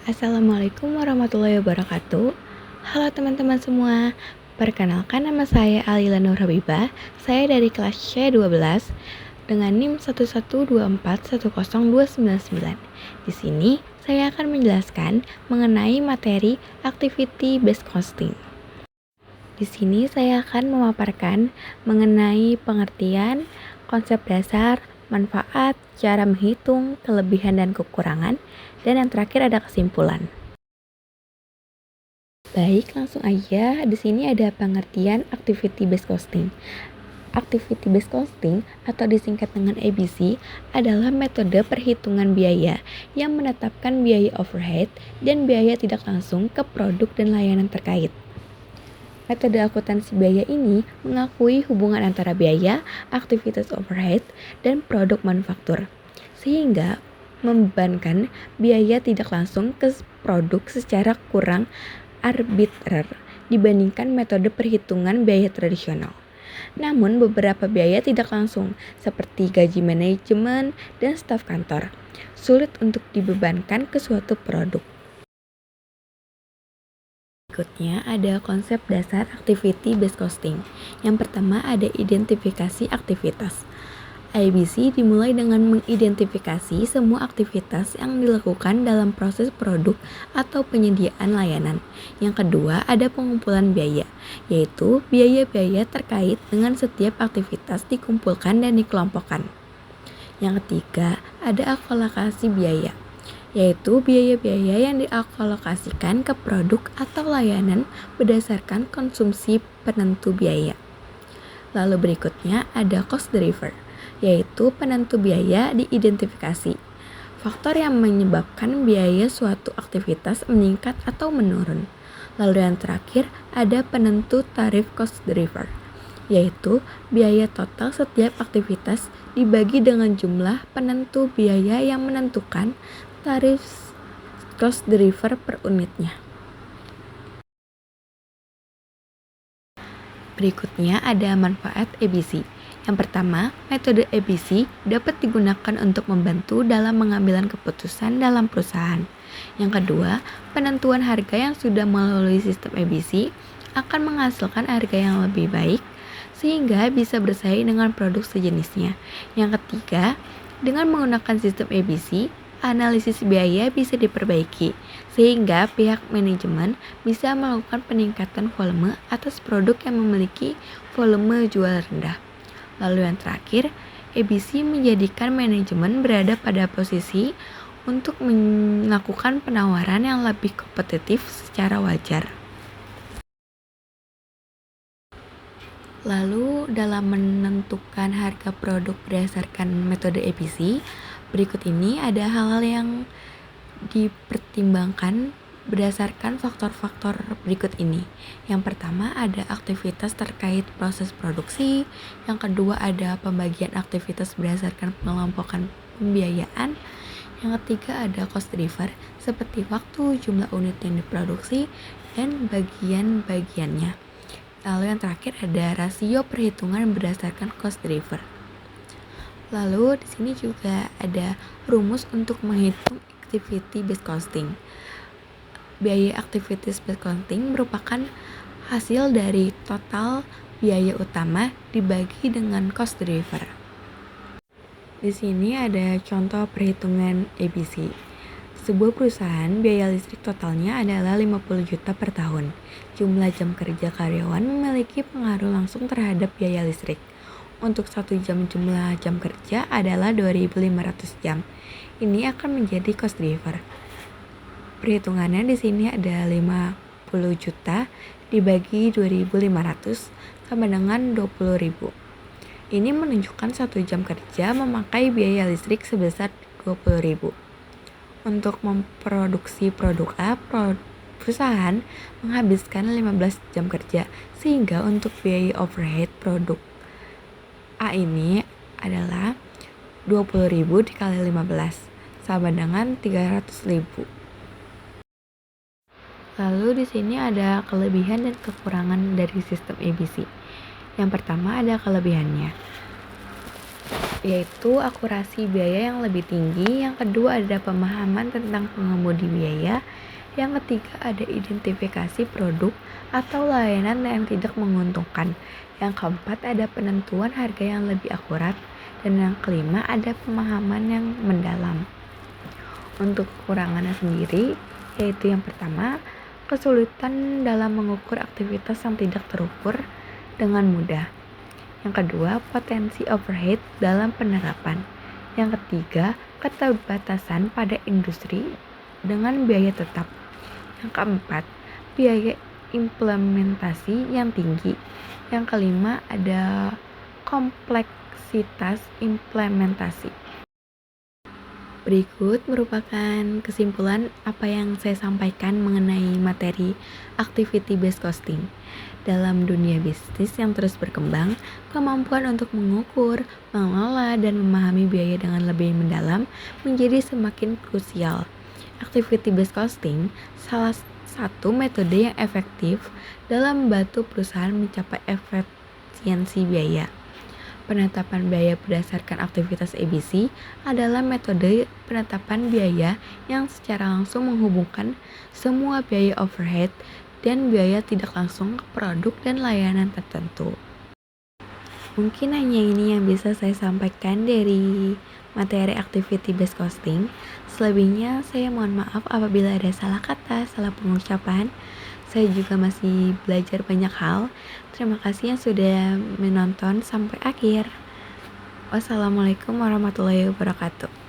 Assalamualaikum warahmatullahi wabarakatuh. Halo teman-teman semua. Perkenalkan, nama saya Alila Nur Habibah. Saya dari kelas C12 dengan NIM 112410299. Di sini saya akan menjelaskan mengenai materi activity based costing. Di sini saya akan memaparkan mengenai pengertian, konsep dasar, manfaat, cara menghitung, kelebihan dan kekurangan, dan yang terakhir ada kesimpulan. Baik, langsung aja. Di sini ada pengertian activity based costing. Activity based costing atau disingkat dengan ABC adalah metode perhitungan biaya yang menetapkan biaya overhead dan biaya tidak langsung ke produk dan layanan terkait. Metode akuntansi biaya ini mengakui hubungan antara biaya, aktivitas overhead, dan produk manufaktur, sehingga membebankan biaya tidak langsung ke produk secara kurang arbitrer dibandingkan metode perhitungan biaya tradisional. Namun beberapa biaya tidak langsung, seperti gaji manajemen dan staf kantor, sulit untuk dibebankan ke suatu produk. Berikutnya ada konsep dasar activity based costing. Yang pertama ada identifikasi aktivitas. ABC dimulai dengan mengidentifikasi semua aktivitas yang dilakukan dalam proses produk atau penyediaan layanan. Yang kedua ada pengumpulan biaya, yaitu biaya-biaya terkait dengan setiap aktivitas dikumpulkan dan dikelompokkan. Yang ketiga ada alokasi biaya, yaitu biaya-biaya yang dialokasikan ke produk atau layanan berdasarkan konsumsi penentu biaya. Lalu berikutnya ada cost driver, yaitu penentu biaya diidentifikasi. Faktor yang menyebabkan biaya suatu aktivitas meningkat atau menurun. Lalu yang terakhir ada penentu tarif cost driver, yaitu biaya total setiap aktivitas dibagi dengan jumlah penentu biaya yang menentukan tarif cost driver per unitnya. Berikutnya ada manfaat ABC. Yang pertama, metode ABC dapat digunakan untuk membantu dalam pengambilan keputusan dalam perusahaan. Yang kedua, penentuan harga yang sudah melalui sistem ABC akan menghasilkan harga yang lebih baik sehingga bisa bersaing dengan produk sejenisnya. Yang ketiga, dengan menggunakan sistem ABC, analisis biaya bisa diperbaiki, sehingga pihak manajemen bisa melakukan peningkatan volume atas produk yang memiliki volume jual rendah. Lalu yang terakhir, ABC menjadikan manajemen berada pada posisi untuk melakukan penawaran yang lebih kompetitif secara wajar. Lalu dalam menentukan harga produk berdasarkan metode ABC, berikut ini ada hal-hal yang dipertimbangkan berdasarkan faktor-faktor berikut ini. Yang pertama ada aktivitas terkait proses produksi, yang kedua ada pembagian aktivitas berdasarkan pengelompokan pembiayaan, yang ketiga ada cost driver seperti waktu, jumlah unit yang diproduksi, dan bagian-bagiannya. Lalu yang terakhir ada rasio perhitungan berdasarkan cost driver. Lalu di sini juga ada rumus untuk menghitung activity based costing. Biaya activity based costing merupakan hasil dari total biaya utama dibagi dengan cost driver. Di sini ada contoh perhitungan ABC. Sebuah perusahaan biaya listrik totalnya adalah 50 juta per tahun. Jumlah jam kerja karyawan memiliki pengaruh langsung terhadap biaya listrik. Untuk 1 jam jumlah jam kerja adalah 2.500 jam. Ini akan menjadi cost driver. Perhitungannya di sini ada 50 juta dibagi 2.500 sama dengan 20.000. Ini menunjukkan 1 jam kerja memakai biaya listrik sebesar 20.000. Untuk memproduksi produk A, perusahaan menghabiskan 15 jam kerja, sehingga untuk biaya overhead produk A ini adalah 20.000 dikali 15 sama dengan 300.000. Lalu di sini ada kelebihan dan kekurangan dari sistem ABC. Yang pertama ada kelebihannya. yaitu akurasi biaya yang lebih tinggi, yang kedua ada pemahaman tentang pengemudi biaya, yang ketiga ada identifikasi produk atau layanan yang tidak menguntungkan, yang keempat ada penentuan harga yang lebih akurat, dan yang kelima ada pemahaman yang mendalam. Untuk kekurangannya sendiri, yaitu yang pertama, kesulitan dalam mengukur aktivitas yang tidak terukur dengan mudah. Yang kedua, potensi overhead dalam penerapan. Yang ketiga, keterbatasan pada industri dengan biaya tetap. Yang keempat, biaya implementasi yang tinggi. Yang kelima, ada kompleksitas implementasi. Berikut merupakan kesimpulan apa yang saya sampaikan mengenai materi activity based costing. Dalam dunia bisnis yang terus berkembang, kemampuan untuk mengukur, mengelola, dan memahami biaya dengan lebih mendalam menjadi semakin krusial. Activity based costing salah satu metode yang efektif dalam membantu perusahaan mencapai efisiensi biaya. Penetapan biaya berdasarkan aktivitas ABC adalah metode penetapan biaya yang secara langsung menghubungkan semua biaya overhead dan biaya tidak langsung ke produk dan layanan tertentu. Mungkin hanya ini yang bisa saya sampaikan dari materi activity based costing. Selebihnya saya mohon maaf apabila ada salah kata, salah pengucapan. Saya juga masih belajar banyak hal. Terima kasih yang sudah menonton sampai akhir. Wassalamualaikum warahmatullahi wabarakatuh.